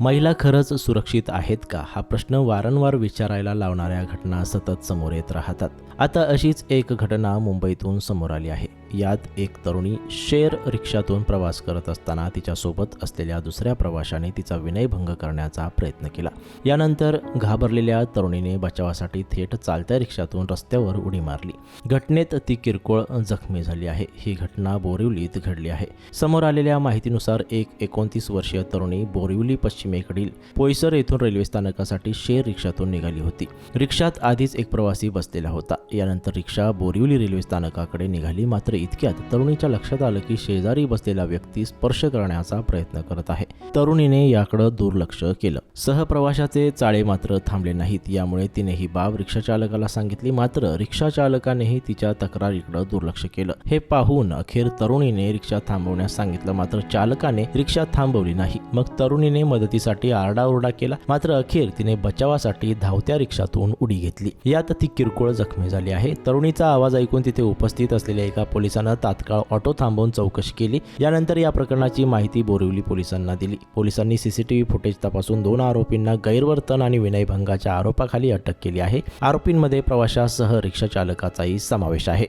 महिला खरंच सुरक्षित आहेत का हा प्रश्न वारंवार विचारायला लावणाऱ्या घटना सतत समोर येत राहतात. आता अशीच एक घटना मुंबईतून समोर आली आहे. यात एक तरुणी शेअर रिक्षातून प्रवास करत असताना तिच्यासोबत असलेल्या दुसऱ्या प्रवाशाने तिचा विनयभंग करण्याचा प्रयत्न केला. यानंतर घाबरलेल्या तरुणीने बचावासाठी थेट चालत्या रिक्षातून रस्त्यावर उडी मारली. घटनेत ती किरकोळ जखमी झाली आहे. ही घटना बोरिवलीत घडली आहे. समोर आलेल्या माहितीनुसार एक 29 वर्षीय तरुणी बोरिवली पश्चिमेकडील पोईसर येथून रेल्वे स्थानकासाठी शेअर रिक्षातून निघाली होती. रिक्षात आधीच एक प्रवासी बसलेला होता. यानंतर रिक्षा बोरिवली रेल्वे स्थानकाकडे निघाली. मात्र इतक्यात तरुणीच्या लक्षात आलं की शेजारी बसलेला व्यक्ती स्पर्श करण्याचा प्रयत्न करत आहे. तरुणीने याकडे दुर्लक्ष केलं. सहप्रवाशाचे चाळे मात्र थांबले नाहीत. यामुळे तिने ही बाब रिक्षा चालकाला सांगितली. मात्र रिक्षा चालकानेही तिच्या तक्रारीकडे दुर्लक्ष केलं. हे पाहून अखेर तरुणीने रिक्षा थांबवण्यास सांगितलं. मात्र चालकाने रिक्षा थांबवली नाही. मग तरुणीने मदतीसाठी आरडाओरडा केला. मात्र अखेर तिने बचावासाठी धावत्या रिक्षातून उडी घेतली. यात ती किरकोळ जखमी झाली आहे. तरुणीचा आवाज ऐकून तिथे उपस्थित असलेल्या एका पोलिसानं तात्काळ ऑटो थांबवून चौकशी केली. यानंतर या प्रकरणाची माहिती बोरिवली पोलिसांना दिली. पोलिसांनी सीसीटीव्ही फुटेज तपासून 2 आरोपींना गैरवर्तन आणि विनयभंगाच्या आरोपाखाली अटक केली आहे. आरोपींमध्ये प्रवाशासह रिक्षा चालकाचाही समावेश आहे.